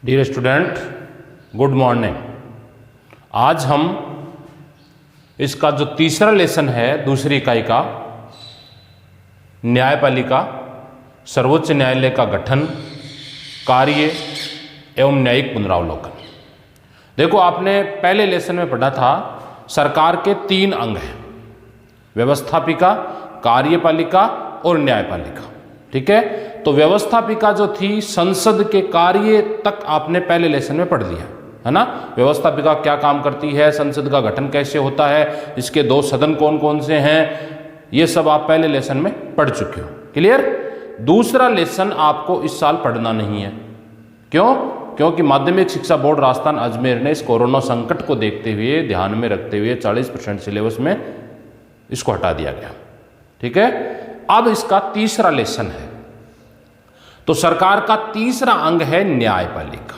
Dear student, good morning. आज हम इसका जो तीसरा लेसन है दूसरी इकाई का, न्यायपालिका, सर्वोच्च न्यायालय का गठन, कार्य एवं न्यायिक पुनरावलोकन। देखो, आपने पहले लेसन में पढ़ा था सरकार के 3 अंग हैं, व्यवस्थापिका, कार्यपालिका और न्यायपालिका। ठीक है, तो व्यवस्थापिका जो थी संसद के कार्य तक आपने पहले लेसन में पढ़ लिया है ना। व्यवस्थापिका क्या काम करती है, संसद का गठन कैसे होता है, इसके 2 सदन कौन कौन से हैं, ये सब आप पहले लेसन में पढ़ चुके हो। क्लियर। दूसरा लेसन आपको इस साल पढ़ना नहीं है। क्यों? क्योंकि माध्यमिक शिक्षा बोर्ड राजस्थान अजमेर ने इस कोरोना संकट को देखते हुए, ध्यान में रखते हुए 40% सिलेबस में इसको हटा दिया गया। ठीक है, अब इसका तीसरा लेसन है। तो सरकार का तीसरा अंग है न्यायपालिका।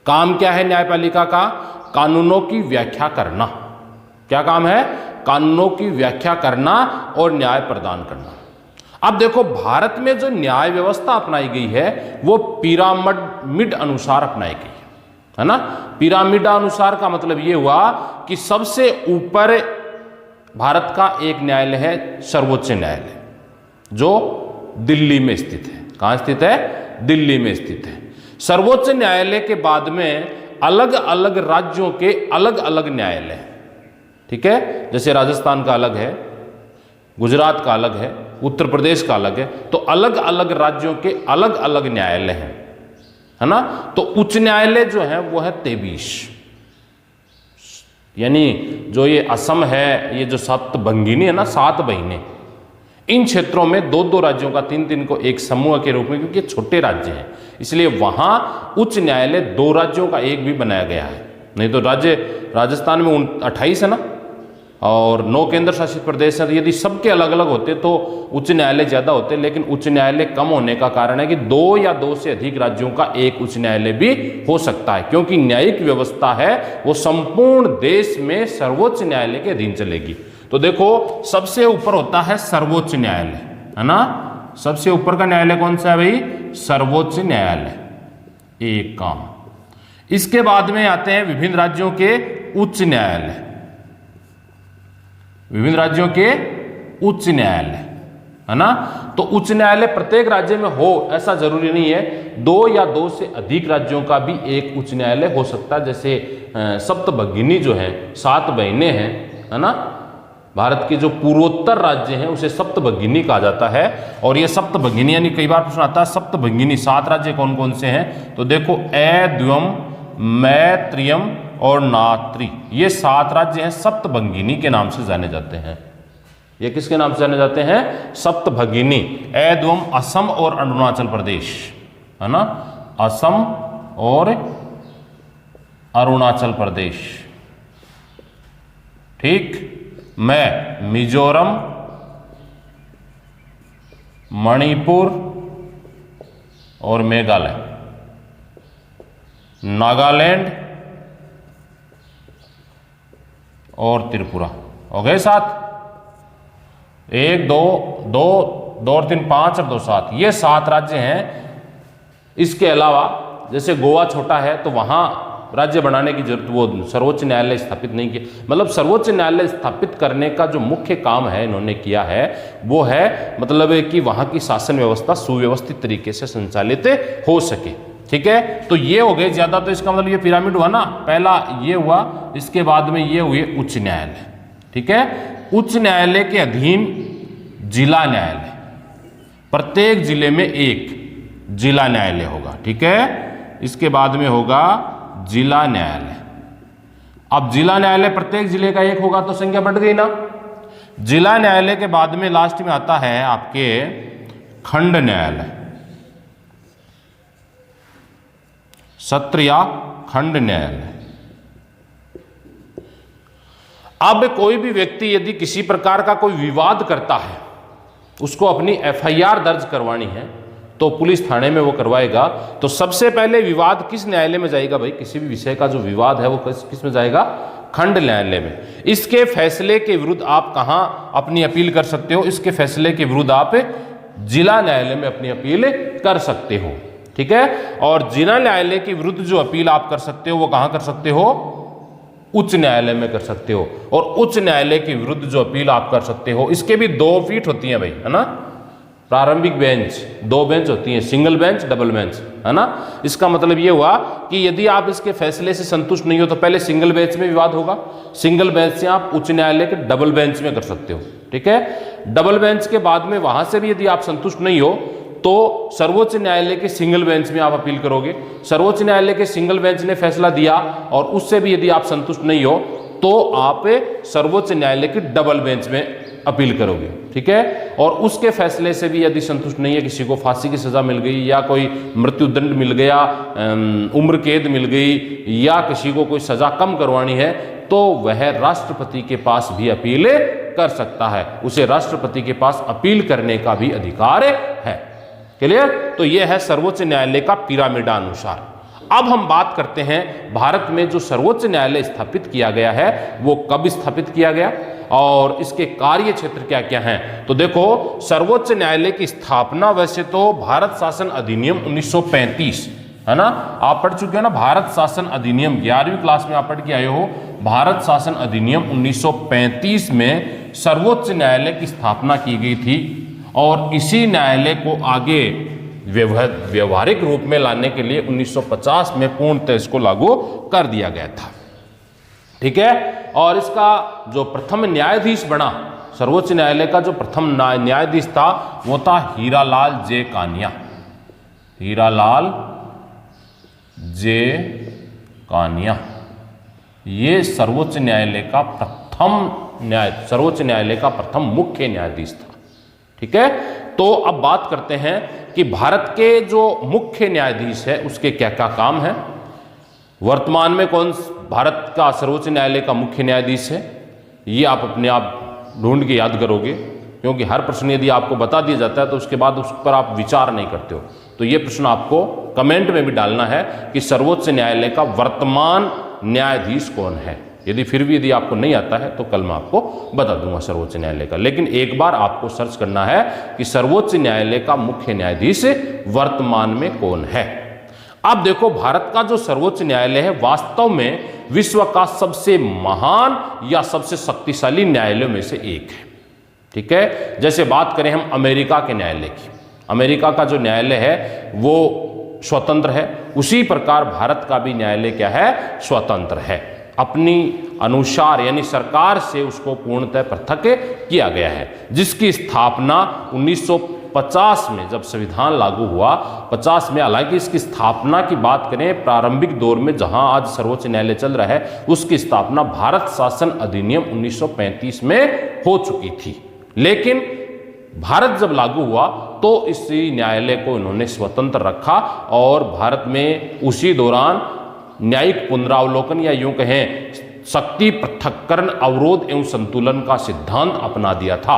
काम क्या है न्यायपालिका का? कानूनों की व्याख्या करना। क्या काम है? कानूनों की व्याख्या करना और न्याय प्रदान करना। अब देखो, भारत में जो न्याय व्यवस्था अपनाई गई है वो पिरामिड अनुसार अपनाई गई है ना। पिरामिड अनुसार का मतलब ये हुआ कि सबसे ऊपर भारत का एक न्यायालय है, सर्वोच्च न्यायालय, जो दिल्ली में स्थित है। कहाँ स्थित है? दिल्ली में स्थित है। सर्वोच्च न्यायालय के बाद में अलग अलग राज्यों के अलग अलग न्यायालय हैं। ठीक है, जैसे राजस्थान का अलग है, गुजरात का अलग है, उत्तर प्रदेश का अलग है। तो अलग अलग राज्यों के अलग अलग न्यायालय हैं, है ना। तो उच्च न्यायालय जो है वो है 23, यानी जो ये असम है, ये जो सप्तभंगिनी है ना, 7 बहिनें, इन क्षेत्रों में 2-2 राज्यों का 3-3 को एक समूह के रूप में, क्योंकि छोटे राज्य हैं इसलिए वहां उच्च न्यायालय 2 राज्यों का एक भी बनाया गया है। नहीं तो राज्य राजस्थान में 28 है ना, और 9 केंद्र शासित प्रदेश है। यदि सबके अलग अलग होते तो उच्च न्यायालय ज्यादा होते, लेकिन उच्च न्यायालय कम होने का कारण है कि 2 या 2 से अधिक राज्यों का एक उच्च न्यायालय भी हो सकता है, क्योंकि न्यायिक व्यवस्था है वो संपूर्ण देश में सर्वोच्च न्यायालय के अधीन चलेगी। तो देखो, सबसे ऊपर होता है सर्वोच्च न्यायालय, है ना। सबसे ऊपर का न्यायालय कौन सा है भाई? सर्वोच्च न्यायालय, एक काम। इसके बाद में आते हैं विभिन्न राज्यों के उच्च न्यायालय, विभिन्न राज्यों के उच्च न्यायालय, है ना। तो उच्च न्यायालय प्रत्येक राज्य में हो ऐसा जरूरी नहीं है। 2 या 2 से अधिक राज्यों का भी एक उच्च न्यायालय हो सकता है। जैसे सप्तभंगिनी जो है, 7 बहिनें हैं, है ना। भारत के जो पूर्वोत्तर राज्य हैं उसे सप्तभंगिनी कहा जाता है। और ये सप्तभंगिनी, यानी कई बार प्रश्न आता है सप्तभंगिनी 7 राज्य कौन कौन से हैं? तो देखो, द्विम, मैत्रियम और नात्री, ये 7 राज्य हैं, सप्तभंगिनी के नाम से जाने जाते हैं। ये किसके नाम से जाने जाते हैं? सप्तभंगिनी। द्विम असम और अरुणाचल प्रदेश, है ना, असम और अरुणाचल प्रदेश। ठीक। मैं मिजोरम, मणिपुर और मेघालय, नागालैंड और त्रिपुरा। हो गए 7। 1 2 2 2 और 3 5 और 2 7, ये 7 राज्य हैं। इसके अलावा जैसे गोवा छोटा है तो वहां राज्य बनाने की जरूरत, वो सर्वोच्च न्यायालय स्थापित नहीं किया। मतलब सर्वोच्च न्यायालय स्थापित करने का जो मुख्य काम है इन्होंने किया है वो है मतलब है कि वहां की शासन व्यवस्था सुव्यवस्थित तरीके से संचालित हो सके। ठीक है, तो ये हो गए ज्यादा। तो इसका मतलब ये पिरामिड हुआ ना, पहला ये हुआ, इसके बाद में ये हुए उच्च न्यायालय। ठीक है, उच्च न्यायालय के अधीन जिला न्यायालय, प्रत्येक जिले में एक जिला न्यायालय होगा। ठीक है, इसके बाद में होगा जिला न्यायालय। अब जिला न्यायालय प्रत्येक जिले का एक होगा तो संख्या बढ़ गई ना। जिला न्यायालय के बाद में लास्ट में आता है आपके खंड न्यायालय, सत्र या खंड न्यायालय। अब कोई भी व्यक्ति यदि किसी प्रकार का कोई विवाद करता है, उसको अपनी FIR दर्ज करवानी है तो पुलिस थाने में वो करवाएगा। तो सबसे पहले विवाद किस न्यायालय में जाएगा भाई? किसी भी विषय का जो विवाद है वो किस में जाएगा? खंड न्यायालय में। इसके फैसले के विरुद्ध आप कहां अपनी अपील कर सकते हो? इसके फैसले के विरुद्ध आप जिला न्यायालय में अपनी अपील कर सकते हो। ठीक है। और जिला न्यायालय के विरुद्ध जो अपील आप कर सकते हो वो कहां कर सकते हो? उच्च न्यायालय में कर सकते हो। और उच्च न्यायालय के विरुद्ध जो अपील आप कर सकते हो, इसके भी 2 फीट होती हैं भाई, है ना। प्रारंभिक बेंच 2 बेंच होती हैं, सिंगल बेंच, डबल बेंच, है ना। इसका मतलब ये हुआ कि यदि आप इसके फैसले से संतुष्ट नहीं हो तो पहले सिंगल बेंच में विवाद होगा, सिंगल बेंच से आप उच्च न्यायालय के डबल बेंच में कर सकते हो, ठीक है। डबल बेंच के बाद में वहां से भी यदि आप संतुष्ट नहीं हो तो सर्वोच्च न्यायालय के सिंगल बेंच में आप अपील करोगे। सर्वोच्च न्यायालय के सिंगल बेंच ने फैसला दिया और उससे भी यदि आप संतुष्ट नहीं हो तो आप सर्वोच्च न्यायालय के डबल बेंच में अपील करोगे, ठीक है। और उसके फैसले से भी यदि संतुष्ट नहीं है, किसी को फांसी की सजा मिल गई या कोई मृत्युदंड मिल गया, उम्र कैद मिल गई या किसी को कोई सजा कम करवानी है, तो वह राष्ट्रपति के पास भी अपील कर सकता है। उसे राष्ट्रपति के पास अपील करने का भी अधिकार है। क्लियर? तो यह है सर्वोच्च न्यायालय का पिरामिडानुसार। अब हम बात करते हैं भारत में जो सर्वोच्च न्यायालय स्थापित किया गया है वो कब स्थापित किया गया और इसके कार्य क्षेत्र क्या क्या हैं। तो देखो, सर्वोच्च न्यायालय की स्थापना वैसे तो भारत शासन अधिनियम 1935, है ना, आप पढ़ चुके हो ना, भारत शासन अधिनियम 11वीं क्लास में आप पढ़ के आए हो। भारत शासन अधिनियम 1935 में सर्वोच्च न्यायालय की स्थापना की गई थी और इसी न्यायालय को आगे व्यवहारिक रूप में लाने के लिए 1950 में पूर्णतः इसको लागू कर दिया गया था, ठीक है। और इसका जो प्रथम न्यायाधीश बना, सर्वोच्च न्यायालय का जो प्रथम न्यायाधीश था वो था हीरालाल जे कानिया। हीरालाल जे कानिया, ये सर्वोच्च न्यायालय का प्रथम मुख्य न्यायाधीश था, ठीक है। तो अब बात करते हैं कि भारत के जो मुख्य न्यायाधीश है उसके क्या क्या काम है। वर्तमान में कौन भारत का सर्वोच्च न्यायालय का मुख्य न्यायाधीश है, ये आप अपने आप ढूंढ के याद करोगे, क्योंकि हर प्रश्न यदि आपको बता दिया जाता है तो उसके बाद उस पर आप विचार नहीं करते हो। तो ये प्रश्न आपको कमेंट में भी डालना है कि सर्वोच्च न्यायालय का वर्तमान न्यायाधीश कौन है। यदि आपको नहीं आता है तो कल मैं आपको बता दूंगा सर्वोच्च न्यायालय का, लेकिन एक बार आपको सर्च करना है कि सर्वोच्च न्यायालय का मुख्य न्यायाधीश वर्तमान में कौन है। अब देखो, भारत का जो सर्वोच्च न्यायालय है वास्तव में विश्व का सबसे महान या सबसे शक्तिशाली न्यायालयों में से एक है, ठीक है। जैसे बात करें हम अमेरिका के न्यायालय की, अमेरिका का जो न्यायालय है वो स्वतंत्र है, उसी प्रकार भारत का भी न्यायालय क्या है, स्वतंत्र है। अपनी अनुसार यानी सरकार से उसको पूर्णतः पृथक किया गया है, जिसकी स्थापना 1950 में जब संविधान लागू हुआ 50 में। हालांकि इसकी स्थापना की बात करें प्रारंभिक दौर में, जहां आज सर्वोच्च न्यायालय चल रहा है, उसकी स्थापना भारत शासन अधिनियम 1935 में हो चुकी थी। लेकिन भारत जब लागू हुआ तो इसी न्यायालय को इन्होंने स्वतंत्र रखा और भारत में उसी दौरान न्यायिक पुनरावलोकन या यूं कहें शक्ति पृथक्करण, अवरोध एवं संतुलन का सिद्धांत अपना दिया था,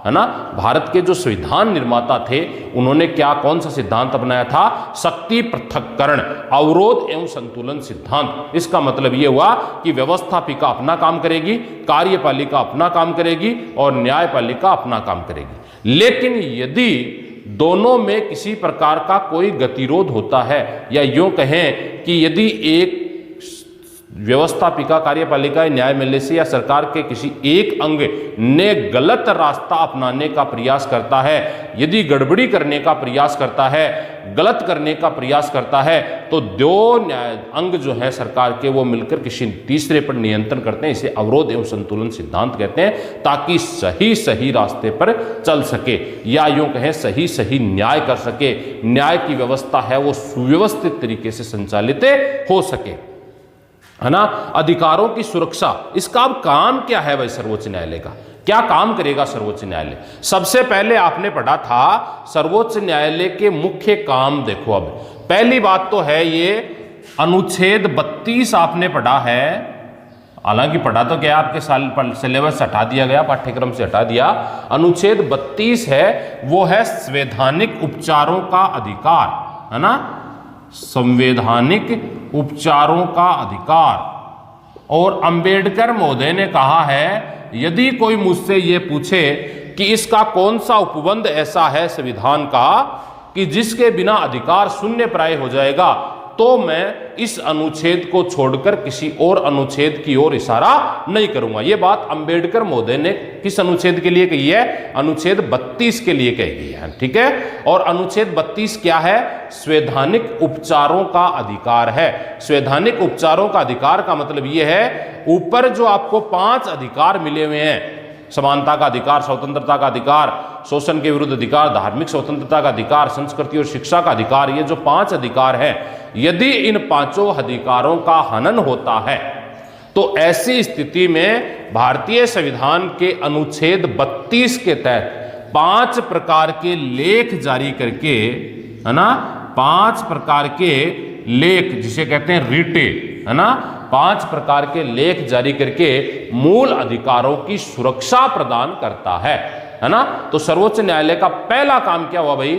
है ना। भारत के जो संविधान निर्माता थे उन्होंने कौन सा सिद्धांत अपनाया था, शक्ति पृथक्करण, अवरोध एवं संतुलन सिद्धांत। इसका मतलब यह हुआ कि व्यवस्थापिका अपना काम करेगी, कार्यपालिका अपना काम करेगी और न्यायपालिका अपना काम करेगी। लेकिन यदि दोनों में किसी प्रकार का कोई गतिरोध होता है, या यूं कहें कि यदि एक व्यवस्थापिका, कार्यपालिका, न्यायपालिका से या सरकार के किसी एक अंग ने गलत रास्ता अपनाने का प्रयास करता है, यदि गड़बड़ी करने का प्रयास करता है, गलत करने का प्रयास करता है, तो दो अंग जो है सरकार के वो मिलकर किसी तीसरे पर नियंत्रण करते हैं। इसे अवरोध एवं संतुलन सिद्धांत कहते हैं, ताकि सही रास्ते पर चल सके या यूं कहें सही न्याय कर सके, न्याय की व्यवस्था है वो सुव्यवस्थित तरीके से संचालित हो सके, है ना। अधिकारों की सुरक्षा, इसका अब काम क्या है भाई, सर्वोच्च न्यायालय का क्या काम करेगा सर्वोच्च न्यायालय। सबसे पहले आपने पढ़ा था सर्वोच्च न्यायालय के मुख्य काम। देखो, अब पहली बात तो है ये अनुच्छेद 32 आपने पढ़ा है, हालांकि पढ़ा तो क्या आपके सिलेबस से हटा दिया गया, पाठ्यक्रम से हटा दिया। अनुच्छेद 32 है वो है संवैधानिक उपचारों का अधिकार, है ना, संवैधानिक उपचारों का अधिकार। और अंबेडकर महोदय ने कहा है, यदि कोई मुझसे ये पूछे कि इसका कौन सा उपबंध ऐसा है संविधान का कि जिसके बिना अधिकार शून्य प्राय हो जाएगा, तो मैं इस अनुच्छेद को छोड़कर किसी और अनुच्छेद की ओर इशारा नहीं करूंगा। यह बात अंबेडकर महोदय ने किस अनुच्छेद के लिए कही है? अनुच्छेद 32 के लिए कही गई है। ठीक है, और अनुच्छेद 32 क्या है? संवैधानिक उपचारों का अधिकार है। संवैधानिक उपचारों का अधिकार का मतलब यह है, ऊपर जो आपको 5 अधिकार मिले हुए हैं, समानता का अधिकार, स्वतंत्रता का अधिकार, शोषण के विरुद्ध अधिकार, धार्मिक स्वतंत्रता का अधिकार, संस्कृति और शिक्षा का अधिकार, ये जो 5 अधिकार हैं, यदि इन 5 अधिकारों का हनन होता है तो ऐसी स्थिति में भारतीय संविधान के अनुच्छेद 32 के तहत 5 प्रकार के लेख जारी करके, है ना, 5 प्रकार के लेख जिसे कहते हैं रिटे, है ना, 5 प्रकार के लेख जारी करके मूल अधिकारों की सुरक्षा प्रदान करता है ना। तो सर्वोच्च न्यायालय का पहला काम क्या हुआ भाई?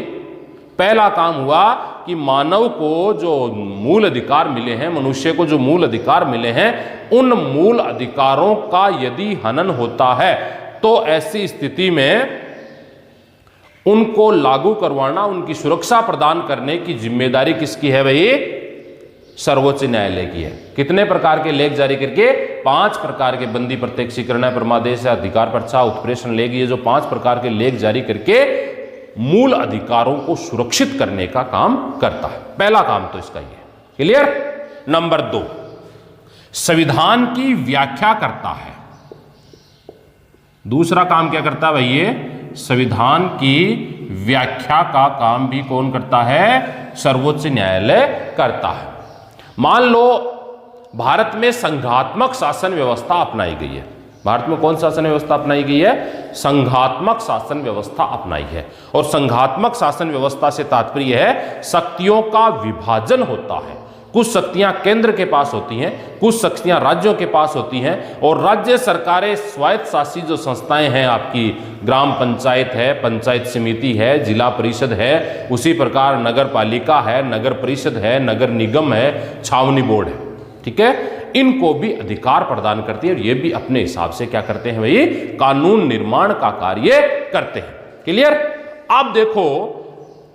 पहला काम हुआ कि मानव को जो मूल अधिकार मिले हैं, मनुष्य को जो मूल अधिकार मिले हैं, उन मूल अधिकारों का यदि हनन होता है तो ऐसी स्थिति में उनको लागू करवाना, उनकी सुरक्षा प्रदान करने की जिम्मेदारी किसकी है भाई? सर्वोच्च न्यायालय की है। कितने प्रकार के लेख जारी करके? 5 प्रकार के, बंदी, प्रत्यक्षीकरण, परमादेश, अधिकार पर्चा, उत्प्रेषण लेख, ये जो 5 प्रकार के लेख जारी करके मूल अधिकारों को सुरक्षित करने का काम करता है। पहला काम तो इसका ही है। क्लियर? नंबर 2, संविधान की व्याख्या करता है। दूसरा काम क्या करता है भाई? ये संविधान की व्याख्या का काम भी कौन करता है? सर्वोच्च न्यायालय करता है। मान लो भारत में संघात्मक शासन व्यवस्था अपनाई गई है। भारत में कौन शासन व्यवस्था अपनाई गई है? संघात्मक शासन व्यवस्था अपनाई है। और संघात्मक शासन व्यवस्था से तात्पर्य है शक्तियों का विभाजन होता है। कुछ शक्तियां केंद्र के पास होती हैं, कुछ शक्तियां राज्यों के पास होती हैं, और राज्य सरकारें, स्वायत्त शासित जो संस्थाएं हैं, आपकी ग्राम पंचायत है, पंचायत समिति है, जिला परिषद है, उसी प्रकार नगर पालिका है, नगर परिषद है, नगर निगम है, छावनी बोर्ड है। ठीक है, इनको भी अधिकार प्रदान करती है, और ये भी अपने हिसाब से क्या करते हैं भाई? कानून निर्माण का कार्य करते हैं। क्लियर? अब देखो,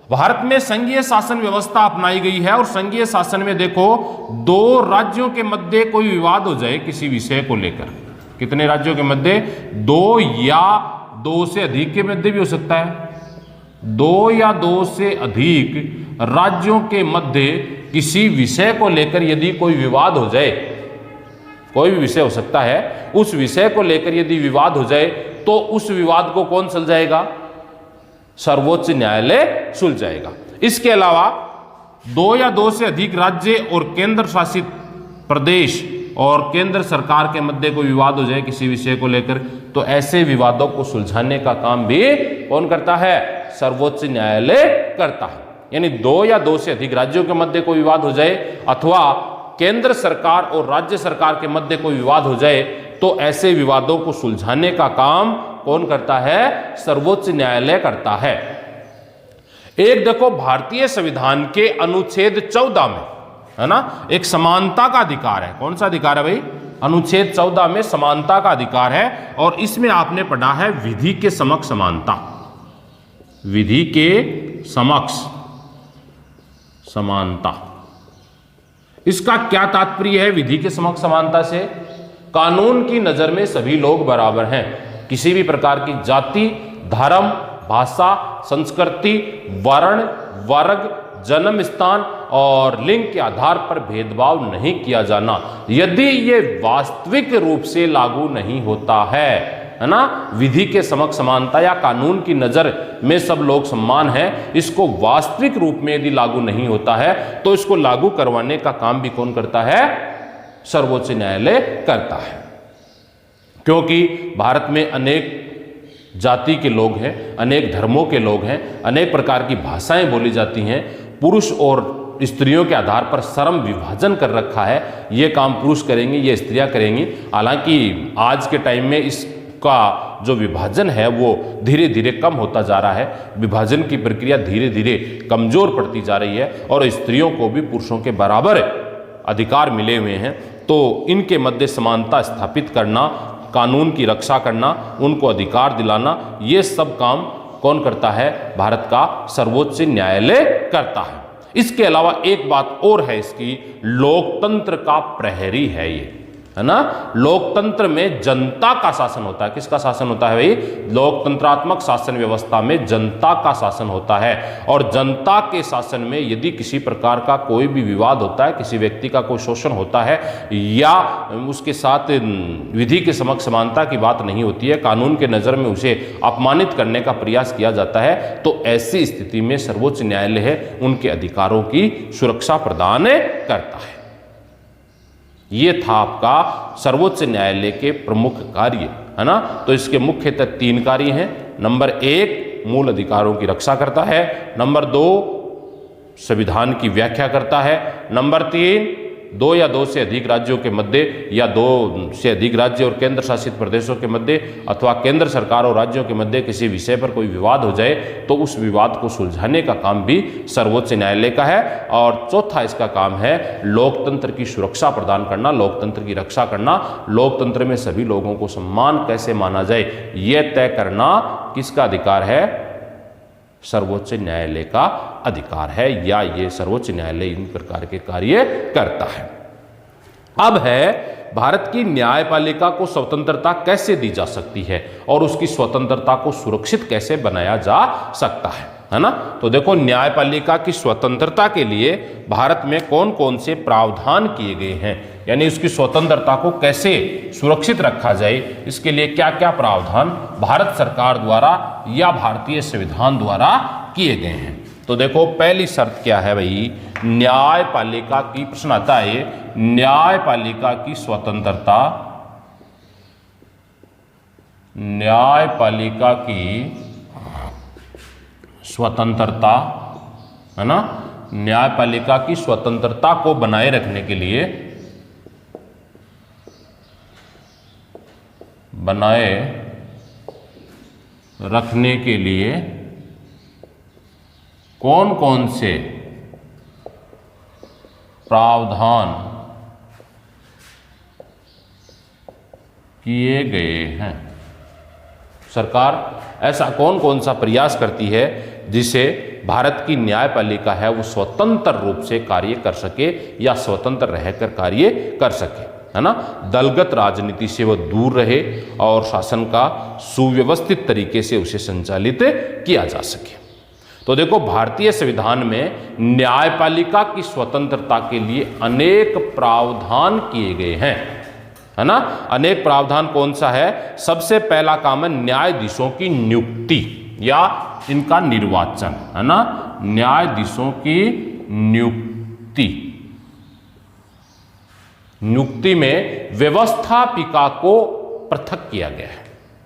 भारत में संघीय शासन व्यवस्था अपनाई गई है, और संघीय शासन में देखो 2 राज्यों के मध्य कोई विवाद हो जाए किसी विषय को लेकर, कितने राज्यों के मध्य? 2 या 2 से अधिक के मध्य भी हो सकता है। 2 या 2 से अधिक राज्यों के मध्य किसी विषय को लेकर यदि कोई विवाद हो जाए, कोई भी विषय हो सकता है, उस विषय को लेकर यदि विवाद हो जाए तो उस विवाद को कौन सुलझाएगा? सर्वोच्च न्यायालय सुलझाएगा। इसके अलावा 2 या 2 से अधिक राज्य और केंद्र शासित प्रदेश और केंद्र सरकार के मध्य कोई विवाद हो जाए किसी विषय को लेकर, तो ऐसे विवादों को सुलझाने का काम भी कौन करता है? सर्वोच्च न्यायालय करता है। यानी 2 या 2 से अधिक राज्यों के मध्य कोई विवाद हो जाए, अथवा केंद्र सरकार और राज्य सरकार के मध्य कोई विवाद हो जाए, तो ऐसे विवादों को सुलझाने का काम कौन करता है? सर्वोच्च न्यायालय करता है। एक देखो, भारतीय संविधान के अनुच्छेद 14 में, है ना, एक समानता का अधिकार है। कौन सा अधिकार है भाई? अनुच्छेद 14 में समानता का अधिकार है, और इसमें आपने पढ़ा है विधि के समक्ष समानता। विधि के समक्ष समानता, इसका क्या तात्पर्य है? विधि के समक्ष समानता से कानून की नजर में सभी लोग बराबर हैं। किसी भी प्रकार की जाति, धर्म, भाषा, संस्कृति, वर्ण, वर्ग, जन्म स्थान और लिंग के आधार पर भेदभाव नहीं किया जाना, यदि ये वास्तविक रूप से लागू नहीं होता है ना, विधि के समक्ष समानता या कानून की नजर में सब लोग समान हैं, इसको वास्तविक रूप में यदि लागू नहीं होता है तो इसको लागू करवाने का काम भी कौन करता है? सर्वोच्च न्यायालय करता है। क्योंकि भारत में अनेक जाति के लोग हैं, अनेक धर्मों के लोग हैं, अनेक प्रकार की भाषाएं बोली जाती हैं, पुरुष और स्त्रियों के आधार पर श्रम विभाजन कर रखा है। ये काम पुरुष करेंगे, ये स्त्रियां करेंगी। हालांकि आज के टाइम में इसका जो विभाजन है वो धीरे धीरे कम होता जा रहा है। विभाजन की प्रक्रिया धीरे धीरे कमजोर पड़ती जा रही है, और स्त्रियों को भी पुरुषों के बराबर अधिकार मिले हुए हैं। तो इनके मध्य समानता स्थापित करना, कानून की रक्षा करना, उनको अधिकार दिलाना, ये सब काम कौन करता है? भारत का सर्वोच्च न्यायालय करता है। इसके अलावा एक बात और है इसकी, लोकतंत्र का प्रहरी है ये, है ना। लोकतंत्र में जनता का शासन होता है। किसका शासन होता है भाई? लोकतंत्रात्मक शासन व्यवस्था में जनता का शासन होता है। और जनता के शासन में यदि किसी प्रकार का कोई भी विवाद होता है, किसी व्यक्ति का कोई शोषण होता है या उसके साथ विधि के समक्ष समानता की बात नहीं होती है, कानून के नज़र में उसे अपमानित करने का प्रयास किया जाता है, तो ऐसी स्थिति में सर्वोच्च न्यायालय है उनके अधिकारों की सुरक्षा प्रदान करता है। ये था आपका सर्वोच्च न्यायालय के प्रमुख कार्य, है ना। तो इसके मुख्यतः 3 कार्य हैं। नंबर 1, मूल अधिकारों की रक्षा करता है। नंबर 2, संविधान की व्याख्या करता है। नंबर 3, 2 या 2 से अधिक राज्यों के मध्य या 2 से अधिक राज्य और केंद्र शासित प्रदेशों के मध्य अथवा केंद्र सरकार और राज्यों के मध्य किसी विषय पर कोई विवाद हो जाए तो उस विवाद को सुलझाने का काम भी सर्वोच्च न्यायालय का है। और चौथा इसका काम है लोकतंत्र की सुरक्षा प्रदान करना, लोकतंत्र की रक्षा करना। लोकतंत्र में सभी लोगों को सम्मान कैसे माना जाए यह तय करना किसका अधिकार है? सर्वोच्च न्यायालय का अधिकार है, या ये सर्वोच्च न्यायालय इन प्रकार के कार्य करता है। अब है भारत की न्यायपालिका को स्वतंत्रता कैसे दी जा सकती है और उसकी स्वतंत्रता को सुरक्षित कैसे बनाया जा सकता है ना। तो देखो, न्यायपालिका की स्वतंत्रता के लिए भारत में कौन कौन से प्रावधान किए गए हैं, यानी उसकी स्वतंत्रता को कैसे सुरक्षित रखा जाए, इसके लिए क्या क्या प्रावधान भारत सरकार द्वारा या भारतीय संविधान द्वारा किए गए हैं। तो देखो, पहली शर्त क्या है भाई? न्यायपालिका की, प्रश्न आता है, न्यायपालिका की स्वतंत्रता, न्यायपालिका की स्वतंत्रता, है ना। न्यायपालिका की स्वतंत्रता को बनाए रखने के लिए, बनाए रखने के लिए कौन कौन से प्रावधान किए गए हैं? सरकार ऐसा कौन कौन सा प्रयास करती है जिसे भारत की न्यायपालिका है वो स्वतंत्र रूप से कार्य कर सके या स्वतंत्र रहकर कार्य कर सके, है ना। दलगत राजनीति से वह दूर रहे और शासन का सुव्यवस्थित तरीके से उसे संचालित किया जा सके। तो देखो, भारतीय संविधान में न्यायपालिका की स्वतंत्रता के लिए अनेक प्रावधान किए गए हैं, है ना। अनेक प्रावधान कौन सा है? सबसे पहला काम है न्यायाधीशों की नियुक्ति या इनका निर्वाचन, है ना। न्यायाधीशों की नियुक्ति, नियुक्ति में व्यवस्थापिका को पृथक किया गया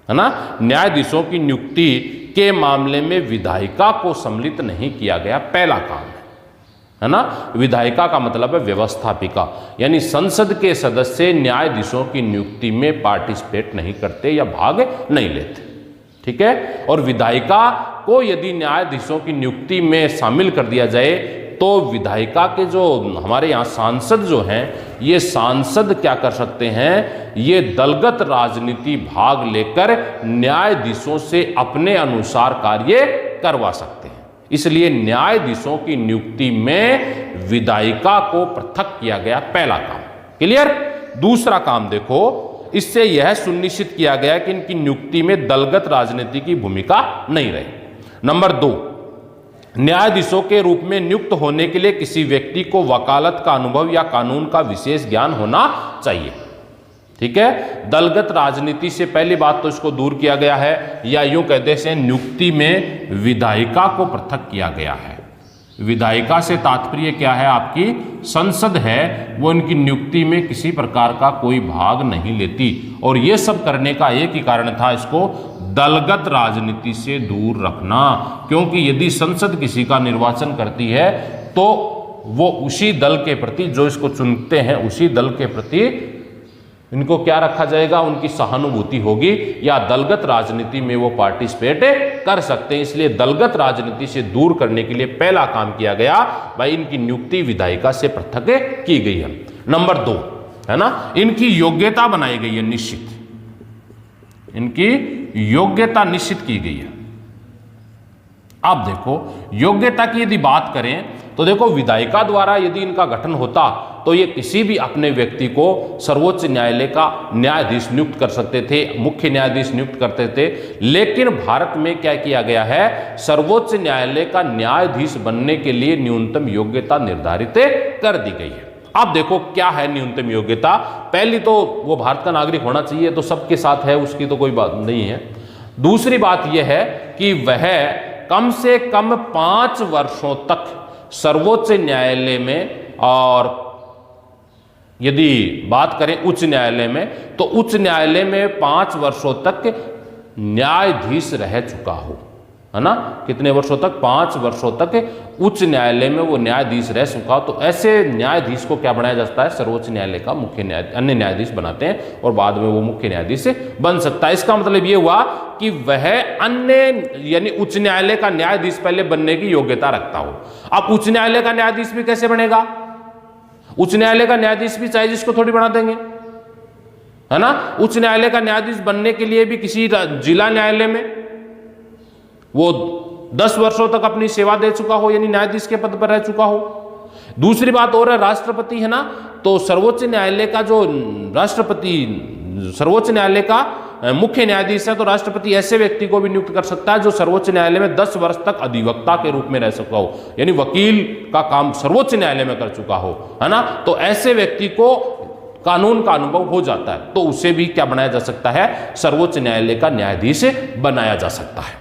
है ना। न्यायाधीशों की नियुक्ति के मामले में विधायिका को सम्मिलित नहीं किया गया, पहला काम है ना। विधायिका का मतलब है व्यवस्थापिका, यानी संसद के सदस्य न्यायाधीशों की नियुक्ति में पार्टिसिपेट नहीं करते या भाग नहीं लेते, ठीक है। और विधायिका को यदि न्यायाधीशों की नियुक्ति में शामिल कर दिया जाए तो विधायिका के जो हमारे यहाँ सांसद जो हैं, ये सांसद क्या कर सकते हैं? ये दलगत राजनीति भाग लेकर न्यायाधीशों से अपने अनुसार कार्य करवा सकते हैं। इसलिए न्यायाधीशों की नियुक्ति में विधायिका को पृथक किया गया, पहला काम। क्लियर? दूसरा काम देखो, इससे यह सुनिश्चित किया गया कि इनकी नियुक्ति में दलगत राजनीति की भूमिका नहीं रही। नंबर 2, न्यायाधीशों के रूप में नियुक्त होने के लिए किसी व्यक्ति को वकालत का अनुभव या कानून का विशेष ज्ञान होना चाहिए, ठीक है। दलगत राजनीति से पहली बात तो इसको दूर किया गया है, या यूं कहते हैं नियुक्ति में विधायिका को पृथक किया गया है। विधायिका से तात्पर्य क्या है? आपकी संसद है, वो इनकी नियुक्ति में किसी प्रकार का कोई भाग नहीं लेती। और ये सब करने का एक ही कारण था, इसको दलगत राजनीति से दूर रखना, क्योंकि यदि संसद किसी का निर्वाचन करती है तो वो उसी दल के प्रति, जो इसको चुनते हैं उसी दल के प्रति इनको क्या रखा जाएगा? उनकी सहानुभूति होगी, या दलगत राजनीति में वो पार्टिसिपेट कर सकते हैं। इसलिए दलगत राजनीति से दूर करने के लिए पहला काम किया गया भाई, इनकी नियुक्ति विधायिका से पृथक की गई है। नंबर 2 है ना, इनकी योग्यता बनाई गई है, निश्चित, इनकी योग्यता निश्चित की गई है। अब देखो योग्यता की यदि बात करें तो देखो विधायिका द्वारा यदि इनका गठन होता तो ये किसी भी अपने व्यक्ति को सर्वोच्च न्यायालय का न्यायाधीश नियुक्त कर सकते थे, मुख्य न्यायाधीश नियुक्त करते थे। लेकिन भारत में क्या किया गया है, सर्वोच्च न्यायालय का न्यायाधीश बनने के लिए न्यूनतम योग्यता निर्धारित कर दी गई है। अब देखो क्या है न्यूनतम योग्यता। पहली तो वो भारत का नागरिक होना चाहिए, तो सबके साथ है, उसकी तो कोई बात नहीं है। दूसरी बात यह है कि वह कम से कम 5 वर्षों तक सर्वोच्च न्यायालय में, और यदि बात करें उच्च न्यायालय में तो उच्च न्यायालय में 5 वर्षों तक न्यायाधीश रह चुका हो, है ना। कितने वर्षों तक? 5 वर्षों तक उच्च न्यायालय में वो न्यायाधीश रह चुका। तो ऐसे न्यायाधीश को क्या बनाया जाता है, सर्वोच्च न्यायालय का अन्य न्यायाधीश बनाते हैं और बाद में वो मुख्य न्यायाधीश बन सकता है। इसका मतलब ये हुआ कि वह अन्य यानी उच्च न्यायालय का न्यायाधीश पहले बनने की योग्यता रखता हो। अब उच्च न्यायालय का न्यायाधीश भी कैसे बनेगा? उच्च न्यायालय का न्यायाधीश भी चाहे जिसको थोड़ी बना देंगे, है ना। उच्च न्यायालय का न्यायाधीश बनने के लिए भी किसी जिला न्यायालय में वो 10 वर्षों तक अपनी सेवा दे चुका हो, यानी न्यायाधीश के पद पर रह चुका हो। दूसरी बात और है, राष्ट्रपति है ना, तो सर्वोच्च न्यायालय का जो राष्ट्रपति सर्वोच्च न्यायालय का मुख्य न्यायाधीश है, तो राष्ट्रपति ऐसे व्यक्ति को भी नियुक्त कर सकता है जो सर्वोच्च न्यायालय में 10 वर्ष तक अधिवक्ता के रूप में रह चुका हो, यानी वकील का काम सर्वोच्च न्यायालय में कर चुका हो, है ना। तो ऐसे व्यक्ति को कानून का अनुभव हो जाता है, तो उसे भी क्या बनाया जा सकता है, सर्वोच्च न्यायालय का न्यायाधीश बनाया जा सकता है।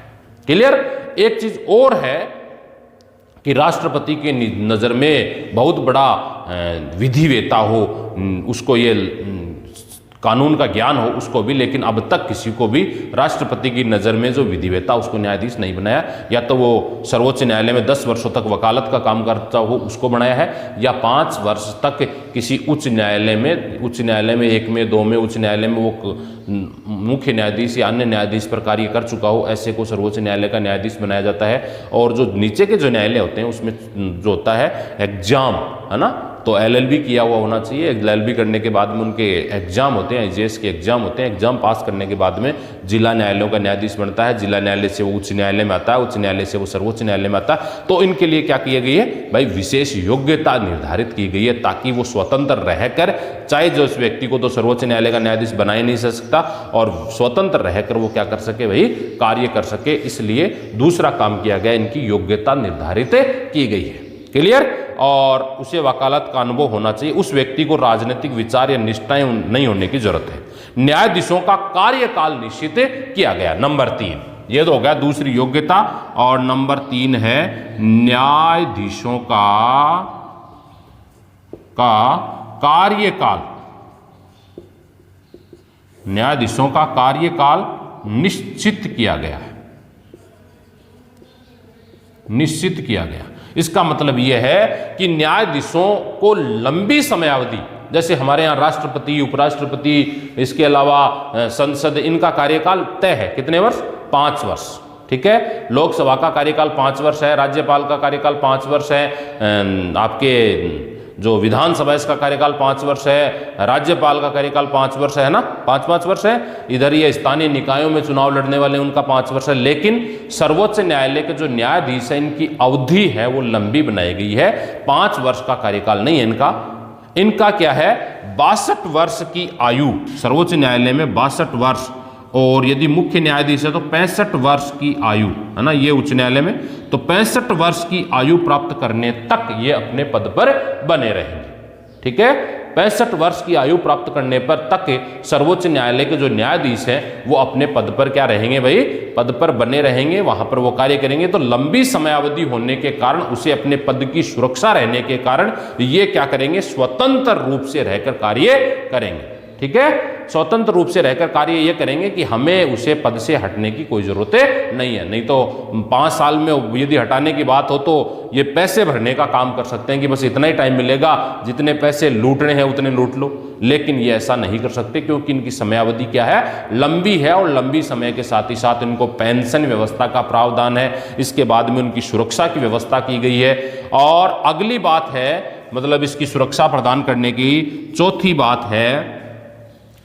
क्लियर। एक चीज और है कि राष्ट्रपति के नजर में बहुत बड़ा विधिवेता हो, उसको ये कानून का ज्ञान हो उसको भी, लेकिन अब तक किसी को भी राष्ट्रपति की नज़र में जो विधिवेता उसको न्यायाधीश नहीं बनाया। या तो वो सर्वोच्च न्यायालय में 10 वर्षों तक वकालत का काम करता हो उसको बनाया है, या 5 वर्ष तक किसी उच्च न्यायालय में 1 में 2 में उच्च न्यायालय में वो मुख्य न्यायाधीश या अन्य न्यायाधीश पर कार्य कर चुका हो, ऐसे को सर्वोच्च न्यायालय का न्यायाधीश बनाया जाता है। और जो नीचे के जो न्यायालय होते हैं उसमें जो होता है एग्जाम, है ना, तो LLB किया हुआ होना चाहिए। LLB करने के बाद में उनके एग्जाम होते हैं, IJS के एग्जाम होते हैं। एग्जाम पास करने के बाद में जिला न्यायालयों का न्यायाधीश बनता है, जिला न्यायालय से वो उच्च न्यायालय में आता है, उच्च न्यायालय से वो सर्वोच्च न्यायालय में आता है। तो इनके लिए क्या की गई है भाई, विशेष योग्यता निर्धारित की गई है ताकि वो स्वतंत्र रहकर, चाहे जो इस व्यक्ति को तो सर्वोच्च न्यायालय का न्यायाधीश बना ही नहीं सकता, और स्वतंत्र रहकर वो क्या कर सके भाई, कार्य कर सके। इसलिए दूसरा काम किया गया, इनकी योग्यता निर्धारित की गई है। क्लियर। और उसे वकालत का अनुभव होना चाहिए। उस व्यक्ति को राजनीतिक विचार या निष्ठाएं नहीं होने की जरूरत है। न्यायाधीशों का कार्यकाल निश्चित किया गया। नंबर 3 ये तो हो गया दूसरी योग्यता। और नंबर 3 है न्यायाधीशों का कार्यकाल। न्यायाधीशों का कार्यकाल निश्चित किया गया है, निश्चित किया गया। इसका मतलब यह है कि न्यायाधीशों को लंबी समयावधि, जैसे हमारे यहाँ राष्ट्रपति, उपराष्ट्रपति, इसके अलावा संसद, इनका कार्यकाल तय है। कितने वर्ष? 5 वर्ष। ठीक है। लोकसभा का कार्यकाल 5 वर्ष है, राज्यपाल का कार्यकाल 5 वर्ष है, आपके जो विधानसभा इसका कार्यकाल 5 वर्ष है, राज्यपाल का कार्यकाल 5 वर्ष है ना, 5-5 वर्ष है। इधर ये स्थानीय निकायों में चुनाव लड़ने वाले उनका 5 वर्ष है। लेकिन सर्वोच्च न्यायालय के जो न्यायाधीश है इनकी अवधि है वो लंबी बनाई गई है, 5 वर्ष का कार्यकाल नहीं है इनका। इनका क्या है, 62 वर्ष की आयु, सर्वोच्च न्यायालय में 62 वर्ष, और यदि मुख्य न्यायाधीश है तो 65 वर्ष की आयु, है ना, ये उच्च न्यायालय में, तो 65 वर्ष की आयु प्राप्त करने तक ये अपने पद पर बने रहेंगे। ठीक है। 65 वर्ष की आयु प्राप्त करने पर तक सर्वोच्च न्यायालय के जो न्यायाधीश हैं वो अपने पद पर क्या रहेंगे भाई, पद पर बने रहेंगे, वहां पर वो कार्य करेंगे। तो लंबी समयावधि होने के कारण, उसे अपने पद की सुरक्षा रहने के कारण ये क्या करेंगे, स्वतंत्र रूप से रहकर कार्य करेंगे। ठीक है। स्वतंत्र रूप से रहकर कार्य ये करेंगे कि हमें उसे पद से हटने की कोई जरूरत नहीं है। नहीं तो 5 साल में यदि हटाने की बात हो तो ये पैसे भरने का काम कर सकते हैं कि बस इतना ही टाइम मिलेगा, जितने पैसे लूटने हैं उतने लूट लो। लेकिन ये ऐसा नहीं कर सकते क्योंकि इनकी समयावधि क्या है, लंबी है, और लंबी समय के साथ ही साथ इनको पेंशन व्यवस्था का प्रावधान है। इसके बाद में उनकी सुरक्षा की व्यवस्था की गई है। और अगली बात है, मतलब इसकी सुरक्षा प्रदान करने की चौथी बात है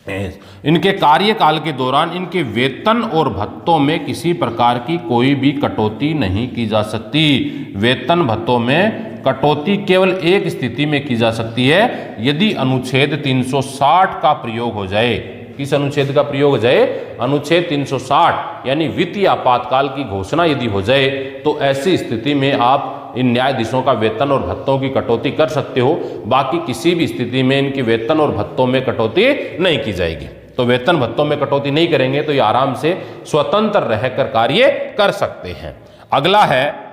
इनके कार्यकाल के दौरान इनके वेतन और भत्तों में किसी प्रकार की कोई भी कटौती नहीं की जा सकती। वेतन भत्तों में कटौती केवल एक स्थिति में की जा सकती है, यदि अनुच्छेद 360 का प्रयोग हो जाए। किस अनुच्छेद का प्रयोग हो जाए? अनुच्छेद 360, यानी वित्तीय आपातकाल की घोषणा यदि हो जाए तो ऐसी स्थिति में आप इन न्यायाधीशों का वेतन और भत्तों की कटौती कर सकते हो। बाकी किसी भी स्थिति में इनकी वेतन और भत्तों में कटौती नहीं की जाएगी। तो वेतन भत्तों में कटौती नहीं करेंगे तो ये आराम से स्वतंत्र रहकर कार्य कर सकते हैं। अगला है,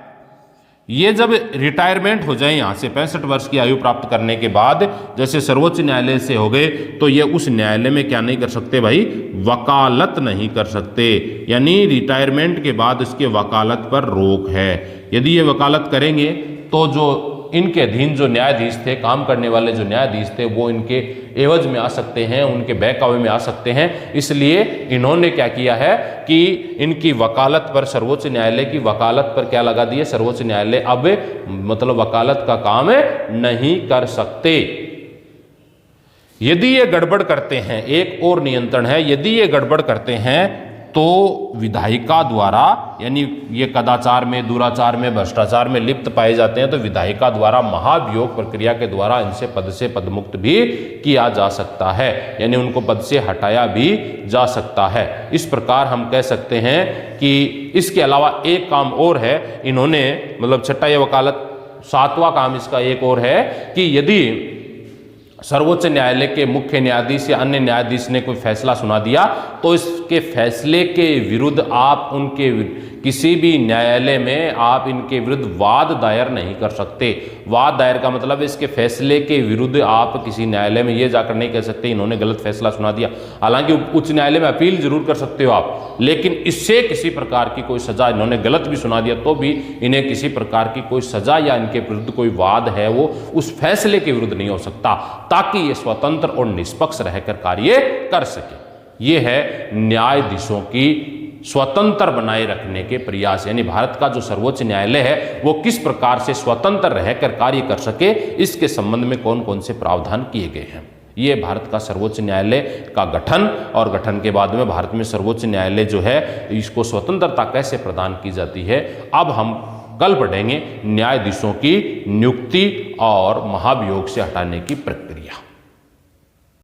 ये जब रिटायरमेंट हो जाए यहाँ से 65 वर्ष की आयु प्राप्त करने के बाद, जैसे सर्वोच्च न्यायालय से हो गए, तो ये उस न्यायालय में क्या नहीं कर सकते भाई? वकालत नहीं कर सकते। यानी रिटायरमेंट के बाद उसके वकालत पर रोक है। यदि ये वकालत करेंगे तो जो इनके अधीन जो न्यायाधीश थे, काम करने वाले जो न्यायाधीश थे, वो इनके एवज में आ सकते हैं, उनके बहकावे में आ सकते हैं। इसलिए इन्होंने क्या किया है कि इनकी वकालत पर, सर्वोच्च न्यायालय की वकालत पर क्या लगा दिए? सर्वोच्च न्यायालय अब मतलब वकालत का काम नहीं कर सकते। यदि ये गड़बड़ करते हैं, एक और नियंत्रण है, यदि ये गड़बड़ करते हैं तो विधायिका द्वारा, यानी ये कदाचार में, दुराचार में, भ्रष्टाचार में लिप्त पाए जाते हैं, तो विधायिका द्वारा महाभियोग प्रक्रिया के द्वारा इनसे पद से पदमुक्त भी किया जा सकता है, यानी उनको पद से हटाया भी जा सकता है। इस प्रकार हम कह सकते हैं कि इसके अलावा एक काम और है, इन्होंने मतलब छठा ये वकालत, सातवां काम इसका एक और है कि यदि सर्वोच्च न्यायालय के मुख्य न्यायाधीश या अन्य न्यायाधीश ने कोई फैसला सुना दिया तो इसके फैसले के विरुद्ध आप उनके किसी भी न्यायालय में आप इनके विरुद्ध वाद दायर नहीं कर सकते। वाद दायर का मतलब इसके फैसले के विरुद्ध आप किसी न्यायालय में ये जाकर नहीं कह सकते इन्होंने गलत फैसला सुना दिया। हालांकि उच्च न्यायालय में अपील जरूर कर सकते हो आप, लेकिन इससे किसी प्रकार की कोई सजा, इन्होंने गलत भी सुना दिया तो भी इन्हें किसी प्रकार की कोई सजा या इनके विरुद्ध कोई वाद है वो उस फैसले के विरुद्ध नहीं हो सकता, ताकि ये स्वतंत्र और निष्पक्ष रहकर कार्य कर सके। ये है न्यायाधीशों की स्वतंत्र बनाए रखने के प्रयास, यानी भारत का जो सर्वोच्च न्यायालय है वो किस प्रकार से स्वतंत्र रहकर कार्य कर सके, इसके संबंध में कौन कौन से प्रावधान किए गए हैं। ये भारत का सर्वोच्च न्यायालय का गठन और गठन के बाद में भारत में सर्वोच्च न्यायालय जो है इसको स्वतंत्रता कैसे प्रदान की जाती है। अब हम कल पढ़ेंगे न्यायाधीशों की नियुक्ति और महाभियोग से हटाने की प्रक्रिया।